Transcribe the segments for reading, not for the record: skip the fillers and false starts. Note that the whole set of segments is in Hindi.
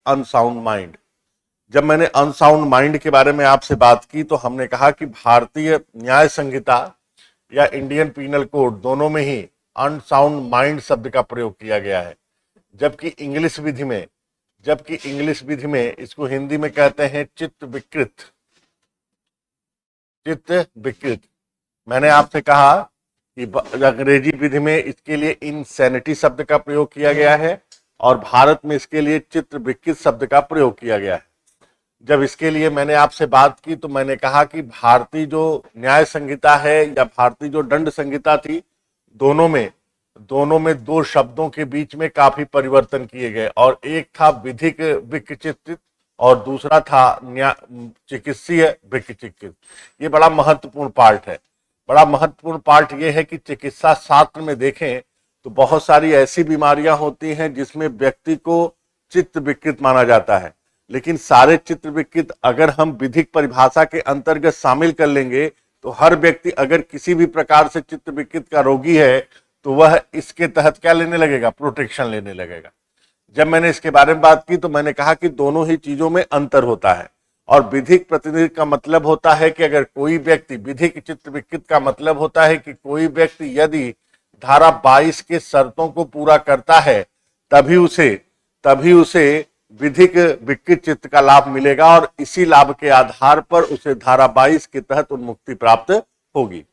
Unsound mind. जब मैंने अनसाउंड माइंड के बारे में आपसे बात की तो हमने कहा कि भारतीय न्याय संहिता या इंडियन पीनल कोड दोनों में ही अनसाउंड माइंड शब्द का प्रयोग किया गया है, जबकि इंग्लिश विधि में इसको हिंदी में कहते हैं चित्त विकृत। मैंने आपसे कहा कि अंग्रेजी विधि में इसके लिए इनसैनिटी शब्द का प्रयोग किया गया है और भारत में इसके लिए चित्त विकृत शब्द का प्रयोग किया गया है। जब इसके लिए मैंने आपसे बात की तो मैंने कहा कि भारतीय जो न्याय संहिता है या भारतीय जो दंड संहिता थी, दोनों में दो शब्दों के बीच में काफी परिवर्तन किए गए और एक था विधिक विचित्रित और दूसरा था चिकित्सीय विचित्रित। ये बड़ा महत्वपूर्ण पार्ट है। बड़ा महत्वपूर्ण पार्ट ये है कि चिकित्सा शास्त्र में देखें तो बहुत सारी ऐसी बीमारियां होती हैं जिसमें व्यक्ति को चित्त विकृत माना जाता है, लेकिन सारे चित्त विकृत अगर हम विधिक परिभाषा के अंतर्गत शामिल कर लेंगे तो हर व्यक्ति अगर किसी भी प्रकार से चित्त विकृत का रोगी है तो वह इसके तहत क्या लेने लगेगा, प्रोटेक्शन लेने लगेगा। जब मैंने इसके बारे में बात की तो मैंने कहा कि दोनों ही चीजों में अंतर होता है और विधिक प्रतिनिधि का मतलब होता है कि अगर कोई व्यक्ति, विधिक चित्त विकृत का मतलब होता है कि कोई व्यक्ति यदि धारा 22 के शर्तों को पूरा करता है तभी उसे विधिक विकृत चित्त का लाभ मिलेगा और इसी लाभ के आधार पर उसे धारा 22 के तहत उन्मुक्ति प्राप्त होगी।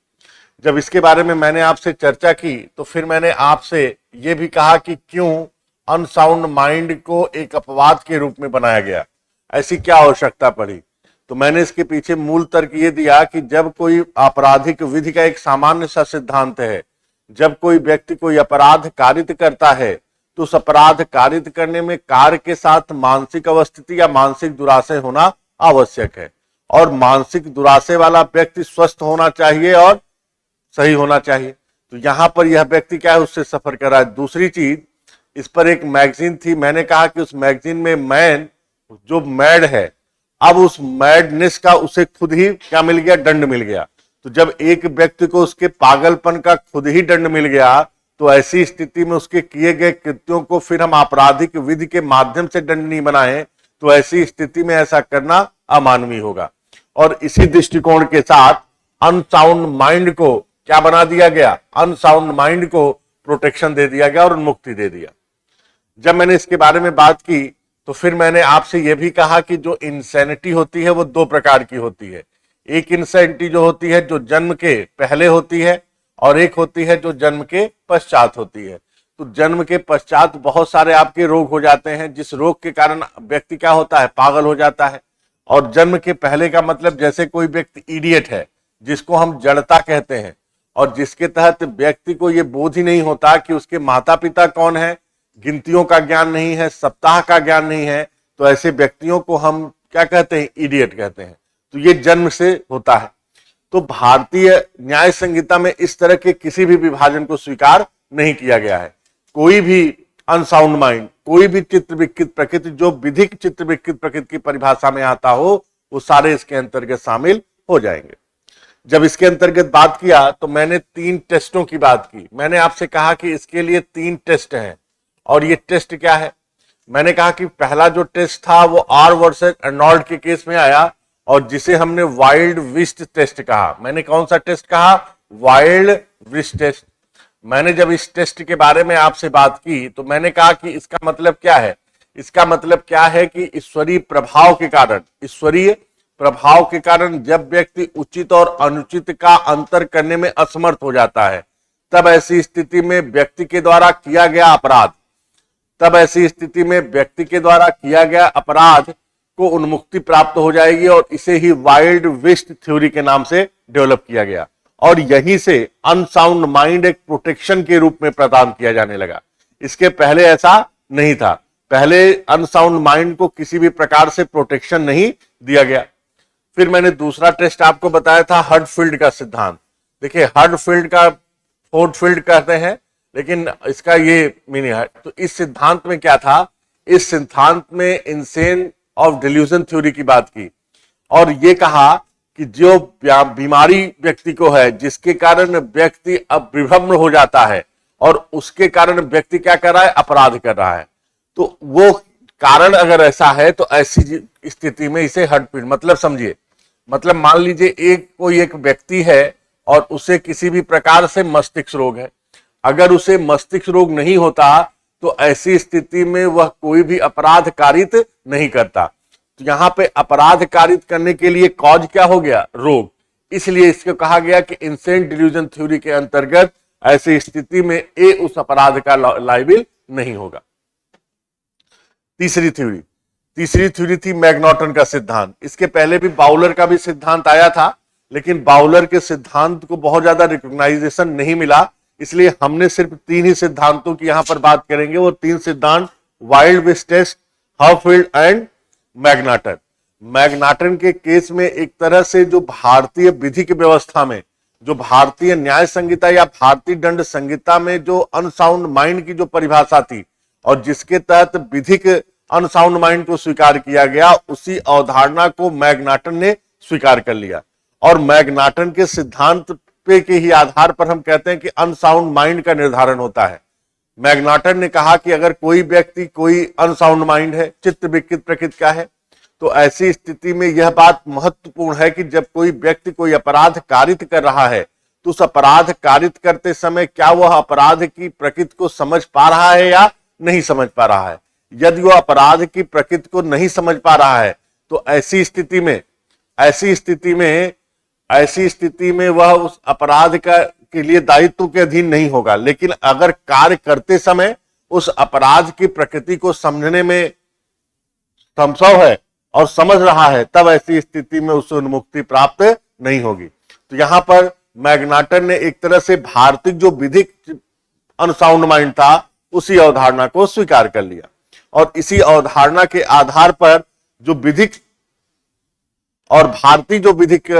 जब इसके बारे में मैंने आपसे चर्चा की तो फिर मैंने आपसे यह भी कहा कि क्यों अनसाउंड माइंड को एक अपवाद के रूप में बनाया गया, ऐसी क्या आवश्यकता पड़ी। तो मैंने इसके पीछे मूल तर्क ये दिया कि जब कोई आपराधिक विधि का एक सामान्य सा सिद्धांत है, जब कोई व्यक्ति कोई अपराध कारित करता है तो उस अपराध कारित करने में कार्य के साथ मानसिक अवस्थिति या मानसिक दुराशय होना आवश्यक है और मानसिक दुराशय वाला व्यक्ति स्वस्थ होना चाहिए और सही होना चाहिए। तो यहां पर यह व्यक्ति क्या है, उससे सफर कर रहा है। दूसरी चीज, इस पर एक मैगजीन थी, मैंने कहा कि उस मैगजीन में मैन जो मैड है, अब उस मैडनेस का उसे खुद ही क्या मिल गया, दंड मिल गया। तो जब एक व्यक्ति को उसके पागलपन का खुद ही दंड मिल गया तो ऐसी स्थिति में उसके किए गए कृत्यों को फिर हम आपराधिक विधि के माध्यम से दंड नहीं बनाए तो ऐसी स्थिति में ऐसा करना अमानवीय होगा। और इसी दृष्टिकोण के साथ अनसाउंड माइंड को क्या बना दिया गया, अनसाउंड माइंड को प्रोटेक्शन दे दिया गया और उन्मुक्ति दे दिया। जब मैंने इसके बारे में बात की तो फिर मैंने आपसे यह भी कहा कि जो इंसैनिटी होती है वो दो प्रकार की होती है। एक इंसैनिटी जो होती है जो जन्म के पहले होती है और एक होती है जो जन्म के पश्चात होती है। तो जन्म के पश्चात बहुत सारे आपके रोग हो जाते हैं जिस रोग के कारण व्यक्ति क्या होता है, पागल हो जाता है। और जन्म के पहले का मतलब जैसे कोई व्यक्ति इडियट है जिसको हम जड़ता कहते हैं और जिसके तहत व्यक्ति को यह बोध ही नहीं होता कि उसके माता पिता कौन है, गिनतियों का ज्ञान नहीं है, सप्ताह का ज्ञान नहीं है, तो ऐसे व्यक्तियों को हम क्या कहते हैं, इडियट कहते हैं। तो ये जन्म से होता है। तो भारतीय न्याय संहिता में इस तरह के किसी भी विभाजन को स्वीकार नहीं किया गया है। कोई भी अनसाउंड माइंड, कोई भी चित्त विकृत प्रकृति जो विधिक चित्त विकृत प्रकृति की परिभाषा में आता हो वो सारे इसके अंतर्गत शामिल हो जाएंगे। जब इसके अंतर्गत बात किया तो मैंने 3 टेस्टों की बात की। मैंने आपसे कहा कि इसके लिए 3 टेस्ट हैं और ये टेस्ट क्या है। मैंने कहा कि पहला जो टेस्ट था वो आर वर्सेस अर्नोल्ड के केस में आया और जिसे हमने वाइल्ड विस्ट टेस्ट कहा। मैंने कौन सा टेस्ट कहा, वाइल्ड विस्ट टेस्ट। मैंने जब इस टेस्ट के बारे में आपसे बात की तो मैंने कहा कि इसका मतलब क्या है, इसका मतलब क्या है कि ईश्वरीय प्रभाव के कारण जब व्यक्ति उचित और अनुचित का अंतर करने में असमर्थ हो जाता है तब ऐसी स्थिति में व्यक्ति के द्वारा किया गया अपराध को उन्मुक्ति प्राप्त हो जाएगी और इसे ही वाइल्ड वेस्ट थ्योरी के नाम से डेवलप किया गया और यहीं से अनसाउंड माइंड एक प्रोटेक्शन के रूप में प्रदान किया जाने लगा। इसके पहले ऐसा नहीं था, पहले अनसाउंड माइंड को किसी भी प्रकार से प्रोटेक्शन नहीं दिया गया। फिर मैंने दूसरा टेस्ट आपको बताया था हर्टफील्ड का सिद्धांत। देखिए हर्टफील्ड का फोर्थ फील्ड कहते हैं लेकिन इसका ये मीनिंग है। तो इस सिद्धांत में क्या था, इस सिद्धांत में इंसेन ऑफ डिल्यूजन थ्योरी की बात की और ये कहा कि जो बीमारी व्यक्ति को है जिसके कारण व्यक्ति अब विभ्रम हो जाता है और उसके कारण व्यक्ति क्या कर रहा है, अपराध कर रहा है, तो वो कारण अगर ऐसा है तो ऐसी स्थिति में इसे हड्डपीड़, मतलब समझिए, मतलब मान लीजिए कोई एक व्यक्ति है और उसे किसी भी प्रकार से मस्तिष्क रोग है। अगर उसे मस्तिष्क रोग नहीं होता तो ऐसी स्थिति में वह कोई भी अपराध कारित नहीं करता। तो यहां पे अपराध कारित करने के लिए कॉज क्या हो गया? रोग। इसलिए इसको कहा गया कि इंसेंट डिल्यूजन थ्योरी के अंतर्गत ऐसी स्थिति में ए उस अपराध का लायबिल नहीं होगा। तीसरी थ्योरी थी मैकनॉटन का सिद्धांत। इसके पहले भी बाउलर का भी सिद्धांत आया था, लेकिन बाउलर के सिद्धांत को बहुत ज्यादा रिकॉग्नाइजेशन नहीं मिला, इसलिए हमने सिर्फ 3 ही सिद्धांतों की यहां पर बात करेंगे। वो 3 सिद्धांत wild beast test, Hadfield and McNaughton. McNaughton के केस में एक तरह से जो भारतीय विधिक व्यवस्था में, जो भारतीय न्याय संहिता या भारतीय दंड संहिता में जो अनसाउंड माइंड की जो परिभाषा थी और जिसके तहत विधिक अनसाउंड माइंड को स्वीकार किया गया, उसी अवधारणा को मैकनॉटन ने स्वीकार कर लिया। और मैकनॉटन के सिद्धांत पे के ही आधार पर हम कहते हैं कि अनसाउंड माइंड का निर्धारण होता है। मैकनॉटन ने कहा कि अगर कोई व्यक्ति कोई अनसाउंड माइंड है, चित्त विकृत प्रकृति का है, तो ऐसी स्थिति में यह बात महत्वपूर्ण है कि जब कोई व्यक्ति कोई अपराध कारित कर रहा है तो उस अपराध कारित करते समय क्या वह अपराध की प्रकृति को समझ पा रहा है या नहीं समझ पा रहा है। यदि वह अपराध की प्रकृति को नहीं समझ पा रहा है तो ऐसी स्थिति में वह उस अपराध के लिए दायित्व के अधीन नहीं होगा। लेकिन अगर कार्य करते समय उस अपराध की प्रकृति को समझने में संभव है और समझ रहा है, तब ऐसी स्थिति में उसे उन्मुक्ति प्राप्त नहीं होगी। तो यहां पर मैकनॉटन ने एक तरह से भारतीय जो विधिक अनसाउंड माइंड था उसी अवधारणा को स्वीकार कर लिया, और इसी अवधारणा के आधार पर जो विधिक और भारतीय जो विधिक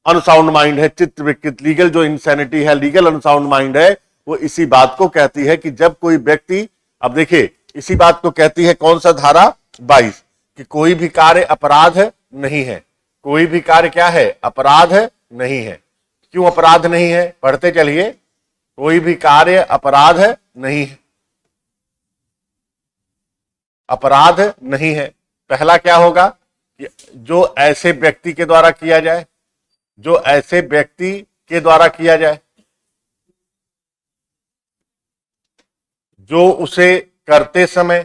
अनसाउंड माइंड है, चित्त विकृत, लीगल जो इंसैनिटी है, लीगल अनसाउंड माइंड है, वो इसी बात को कहती है कि जब कोई व्यक्ति, अब देखिए इसी बात को कहती है कौन सा धारा 22, कि कोई भी कार्य अपराध नहीं है। कोई भी कार्य क्या है? अपराध नहीं है। क्यों अपराध नहीं है? पढ़ते चलिए। कोई भी कार्य अपराध नहीं है, अपराध नहीं है। पहला क्या होगा कि जो ऐसे व्यक्ति के द्वारा किया जाए, जो ऐसे व्यक्ति के द्वारा किया जाए जो उसे करते समय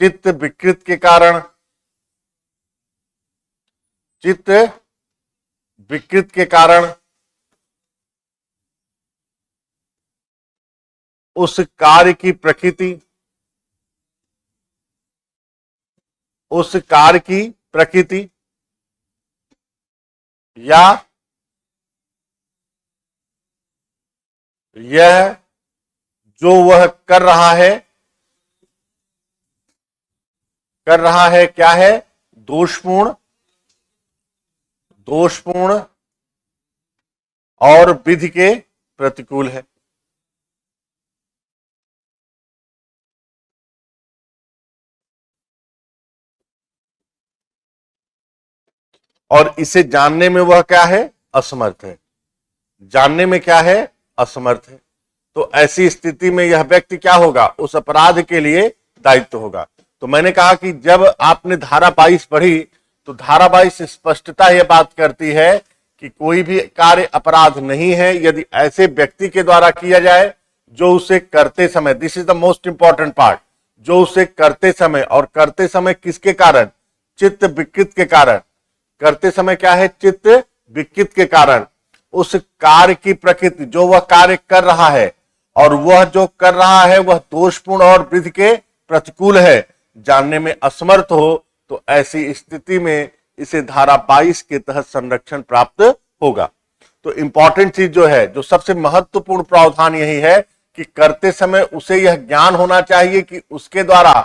चित्त विकृत के कारण उस कार्य की प्रकृति या यह जो वह कर रहा है क्या है? दोषपूर्ण और विधि के प्रतिकूल है। और इसे जानने में वह क्या है? असमर्थ है। जानने में क्या है? असमर्थ है। तो ऐसी स्थिति में यह व्यक्ति क्या होगा? उस अपराध के लिए दायित्व होगा। तो मैंने कहा कि जब आपने धारा 22 पढ़ी तो धारा 22 स्पष्टता यह बात करती है कि कोई भी कार्य अपराध नहीं है यदि ऐसे व्यक्ति के द्वारा किया जाए जो उसे करते समय, this is the most important part, जो उसे करते समय, और करते समय किसके कारण? चित्त विकृत के कारण। करते समय क्या है? चित्त विकृत के कारण उस कार्य की प्रकृति, जो वह कार्य कर रहा है और वह जो कर रहा है वह दोषपूर्ण और विधि के प्रतिकूल है, जानने में असमर्थ हो, तो ऐसी स्थिति में इसे धारा 22 के तहत संरक्षण प्राप्त होगा। तो इंपॉर्टेंट चीज जो है, जो सबसे महत्वपूर्ण प्रावधान यही है कि करते समय उसे यह ज्ञान होना चाहिए कि उसके द्वारा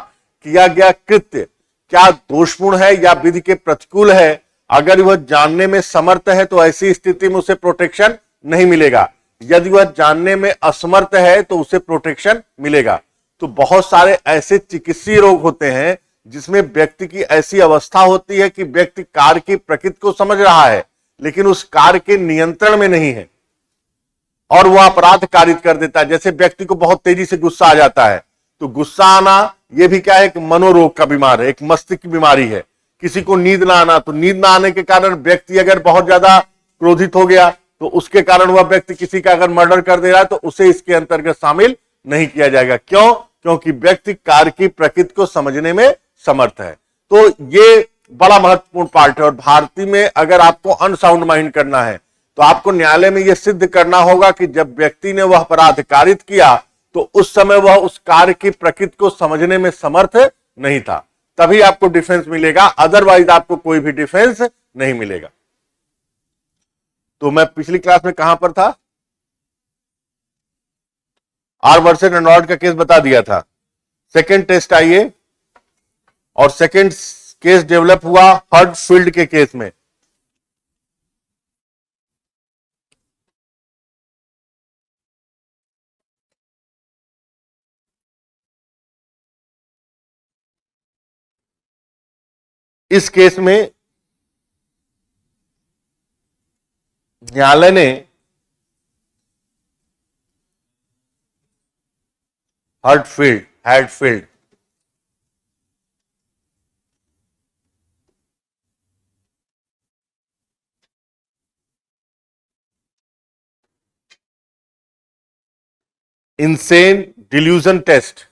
किया गया कृत्य क्या दोषपूर्ण है या विधि के प्रतिकूल है। अगर वह जानने में समर्थ है तो ऐसी स्थिति में उसे प्रोटेक्शन नहीं मिलेगा। यदि वह जानने में असमर्थ है तो उसे प्रोटेक्शन मिलेगा। तो बहुत सारे ऐसे चिकित्सीय रोग होते हैं जिसमें व्यक्ति की ऐसी अवस्था होती है कि व्यक्ति कार्य की प्रकृति को समझ रहा है लेकिन उस कार्य के नियंत्रण में नहीं है। और वो अपराध कारित कर देता है। जैसे व्यक्ति को बहुत तेजी से गुस्सा आ जाता है, तो गुस्सा आना ये भी क्या है, एक मनोरोग का बीमार है, एक मस्तिष्क की बीमारी है। किसी को नींद ना आना, तो नींद ना आने के कारण व्यक्ति अगर बहुत ज्यादा क्रोधित हो गया तो उसके कारण वह व्यक्ति किसी का अगर मर्डर कर दे रहा है तो उसे इसके अंतर्गत शामिल नहीं किया जाएगा। क्यों? क्योंकि व्यक्ति कार्य की प्रकृति को समझने में समर्थ है। तो ये बड़ा महत्वपूर्ण पार्ट है। और भारतीय में अगर आपको अनसाउंड माइंड करना है तो आपको न्यायालय में यह सिद्ध करना होगा कि जब व्यक्ति ने वह अपराध कारित किया तो उस समय वह उस कार्य की प्रकृति को समझने में समर्थ नहीं था, तभी आपको डिफेंस मिलेगा, अदरवाइज आपको कोई भी डिफेंस नहीं मिलेगा। तो मैं पिछली क्लास में कहां पर था? आर वर्सेस रेनॉल्ड का केस बता दिया था। सेकंड टेस्ट आइए, और सेकंड केस डेवलप हुआ हर्टफील्ड के केस में। इस केस में न्यायालय ने Hadfield insane delusion test,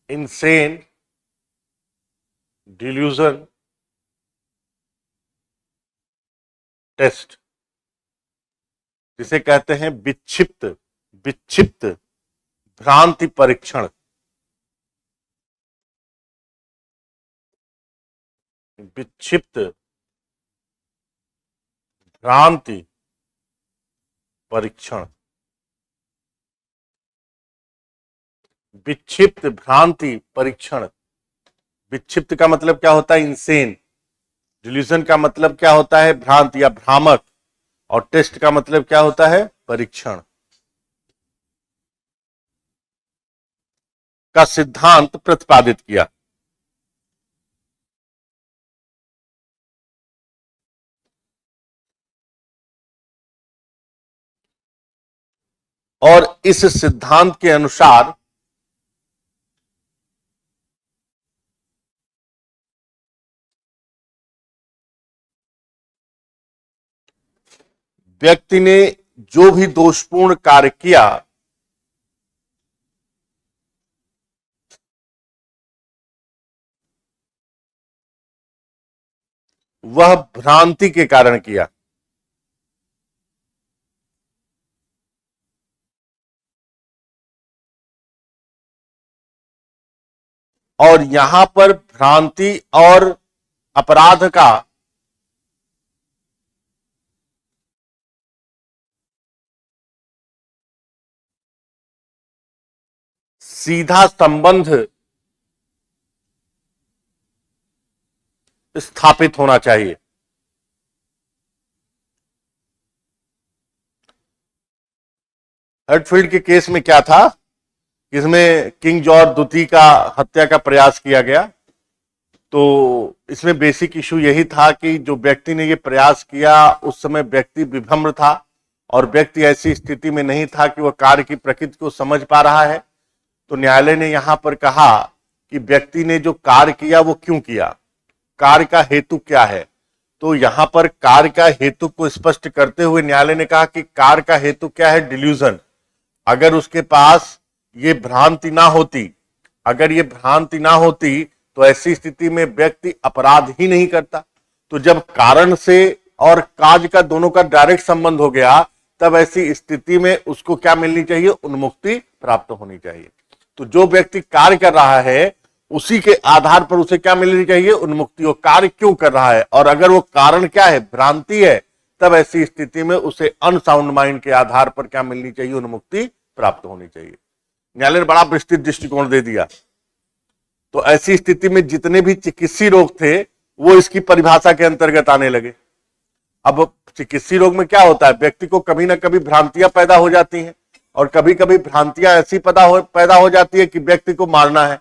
insane delusion test, जिसे कहते हैं विक्षिप्त भ्रांति परीक्षण, विक्षिप्त भ्रांति परीक्षण, विक्षिप्त भ्रांति परीक्षण। विक्षिप्त का मतलब क्या होता है? इंसेन। डिल्यूजन का मतलब क्या होता है? भ्रांति या भ्रामक। और टेस्ट का मतलब क्या होता है? परीक्षण। का सिद्धांत प्रतिपादित किया। और इस सिद्धांत के अनुसार व्यक्ति ने जो भी दोषपूर्ण कार्य किया वह भ्रांति के कारण किया। और यहां पर भ्रांति और अपराध का सीधा संबंध स्थापित होना चाहिए। हर्टफील्ड के केस में क्या था? इसमें किंग जॉर्ज द्वितीय का हत्या का प्रयास किया गया। तो इसमें बेसिक इशू यही था कि जो व्यक्ति ने ये प्रयास किया उस समय व्यक्ति विभ्रम था और व्यक्ति ऐसी स्थिति में नहीं था कि वह कार्य की प्रकृति को समझ पा रहा है। तो न्यायालय ने यहां पर कहा कि व्यक्ति ने जो कार्य किया वो क्यों किया, कार्य का हेतु क्या है। तो यहां पर कार्य का हेतु को स्पष्ट करते हुए न्यायालय ने कहा कि कार्य का हेतु क्या है? डिल्यूजन। अगर उसके पास ये भ्रांति ना होती, अगर ये भ्रांति ना होती तो ऐसी स्थिति में व्यक्ति अपराध ही नहीं करता। तो जब कारण से और काज का दोनों का डायरेक्ट संबंध हो गया तब ऐसी स्थिति में उसको क्या मिलनी चाहिए? उन्मुक्ति प्राप्त होनी चाहिए। तो जो व्यक्ति कार्य कर रहा है उसी के आधार पर उसे क्या मिलनी चाहिए? उन्मुक्ति। वो कार्य क्यों कर रहा है और अगर वो कारण क्या है? भ्रांति है, तब ऐसी स्थिति में उसे अनसाउंड माइंड के आधार पर क्या मिलनी चाहिए? उन्मुक्ति प्राप्त होनी चाहिए। न्यायालय ने बड़ा विस्तृत दृष्टिकोण दे दिया। तो ऐसी स्थिति में जितने भी चिकित्सीय रोग थे वो इसकी परिभाषा के अंतर्गत आने लगे। अब चिकित्सीय रोग में क्या होता है? व्यक्ति को कभी ना कभी भ्रांतियां पैदा हो जाती हैं और कभी कभी भ्रांतियां ऐसी पैदा हो जाती है कि व्यक्ति को मारना है।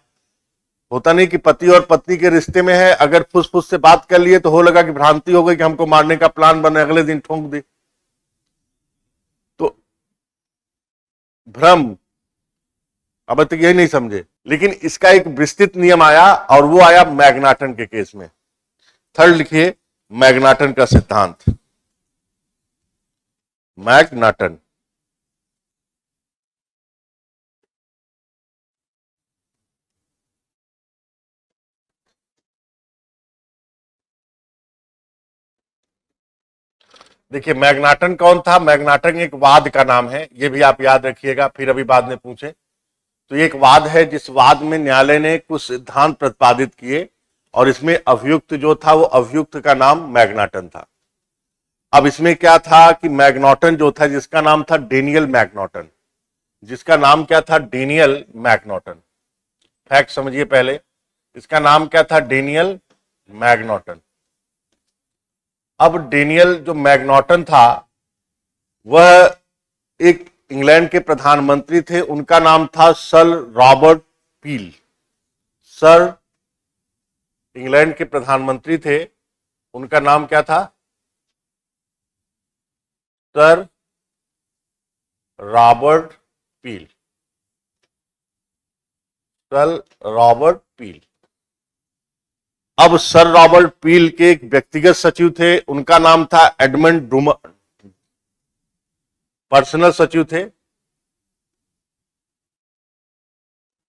होता नहीं कि पति और पत्नी के रिश्ते में है, अगर फुस फुस से बात कर लिए तो हो लगा कि भ्रांति हो गई कि हमको मारने का प्लान बने, अगले दिन ठोंक दे। भ्रम, अब तक यही नहीं समझे, लेकिन इसका एक विस्तृत नियम आया और वो आया मैग्नाटन के केस में। थर्ड लिखिए, मैग्नाटन का सिद्धांत। मैग्नाटन, देखिए मैग्नाटन कौन था? मैग्नाटन एक वाद का नाम है, ये भी आप याद रखिएगा, फिर अभी बाद में पूछे तो ये एक वाद है जिस वाद में न्यायालय ने कुछ सिद्धांत प्रतिपादित किए और इसमें अभियुक्त जो था वो अभियुक्त का नाम मैग्नाटन था। अब इसमें क्या था कि मैग्नाटन जो था, जिसका नाम था डेनियल मैग्नाटन, जिसका नाम क्या था? डेनियल मैग्नाटन। फैक्ट समझिए पहले, इसका नाम क्या था? डेनियल मैग्नाटन। अब डेनियल जो मैग्नाटन था वह एक इंग्लैंड के प्रधानमंत्री थे, उनका नाम था सर रॉबर्ट पील। सर इंग्लैंड के प्रधानमंत्री थे, उनका नाम क्या था? सर रॉबर्ट पील। सर रॉबर्ट पील। अब सर रॉबर्ट पील के एक व्यक्तिगत सचिव थे, उनका नाम था एडमंड ड्रूमर। पर्सनल सचिव थे,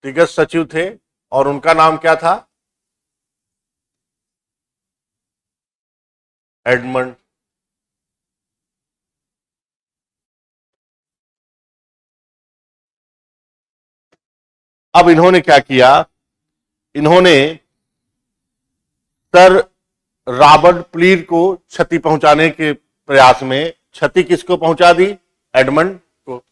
व्यक्तिगत सचिव थे, और उनका नाम क्या था? एडमंड। अब इन्होंने क्या किया? इन्होंने सर रॉबर्ट पील को क्षति पहुंचाने के प्रयास में, क्षति किसको पहुंचा दी? एडमंड को।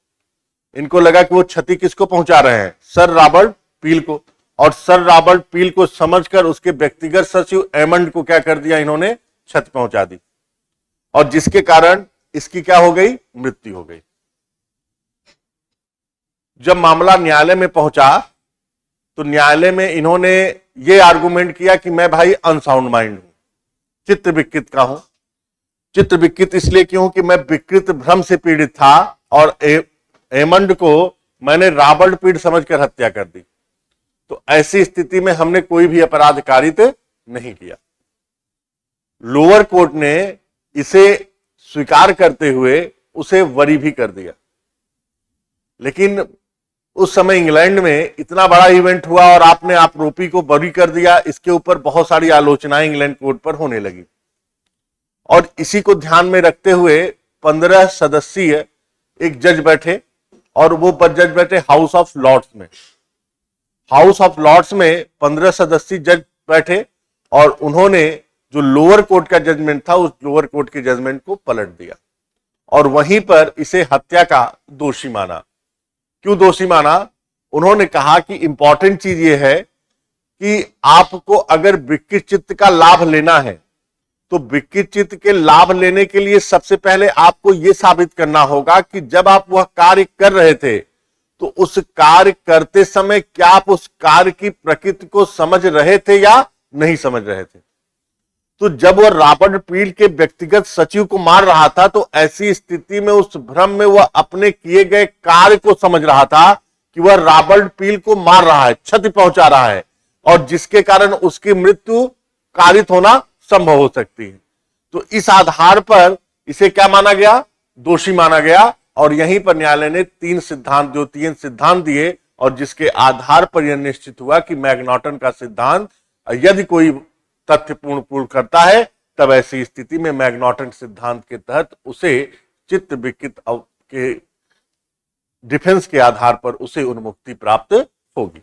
इनको लगा कि वो क्षति किसको पहुंचा रहे हैं? सर रॉबर्ट पील को। और सर रॉबर्ट पील को समझकर उसके व्यक्तिगत सचिव एडमंड को क्या कर दिया? इन्होंने क्षति पहुंचा दी, और जिसके कारण इसकी क्या हो गई? मृत्यु हो गई। जब मामला न्यायालय में पहुंचा तो न्यायालय में इन्होंने ये आर्गुमेंट किया कि मैं भाई अनसाउंड माइंड हूं, चित्त विकृत का हूं। चित्त विकृत इसलिए क्यों कि मैं विकृत भ्रम से पीड़ित था और एमंड को मैंने रॉबर्ट पील समझकर हत्या कर दी। तो ऐसी स्थिति में हमने कोई भी अपराध कारित नहीं किया। लोअर कोर्ट ने इसे स्वीकार करते हुए उसे वरी भी कर दिया। लेकिन उस समय इंग्लैंड में इतना बड़ा इवेंट हुआ और आपने आरोपी को बरी कर दिया, इसके ऊपर बहुत सारी आलोचनाएं इंग्लैंड कोर्ट पर होने लगी। और इसी को ध्यान में रखते हुए 15 सदस्यीय एक जज बैठे, और वो जज बैठे हाउस ऑफ लॉर्ड्स में। हाउस ऑफ लॉर्ड्स में 15 सदस्यीय जज बैठे और उन्होंने जो लोअर कोर्ट का जजमेंट था उस लोअर कोर्ट के जजमेंट को पलट दिया और वहीं पर इसे हत्या का दोषी माना। क्यों दोषी माना? उन्होंने कहा कि इंपॉर्टेंट चीज यह है कि आपको अगर विकृत चित्त का लाभ लेना है तो विकृत चित्त के लाभ लेने के लिए सबसे पहले आपको यह साबित करना होगा कि जब आप वह कार्य कर रहे थे तो उस कार्य करते समय क्या आप उस कार्य की प्रकृति को समझ रहे थे या नहीं समझ रहे थे। तो जब वह रॉबर्ट पील के व्यक्तिगत सचिव को मार रहा था तो ऐसी स्थिति में उस भ्रम में वह अपने किए गए कार्य को समझ रहा था कि वह रॉबर्ट पील को मार रहा है, क्षति पहुंचा रहा है, और जिसके कारण उसकी मृत्यु कारित होना संभव हो सकती है। तो इस आधार पर इसे क्या माना गया? दोषी माना गया। और यहीं पर न्यायालय ने तीन सिद्धांत दिए और जिसके आधार पर यह निश्चित हुआ कि मैग्नाटन का सिद्धांत यदि कोई तथ्यपूर्ण पूर्ण करता है तब ऐसी स्थिति में मैग्नाटन सिद्धांत के तहत उसे चित्त विकृत के डिफेंस के आधार पर उसे उन्मुक्ति प्राप्त होगी।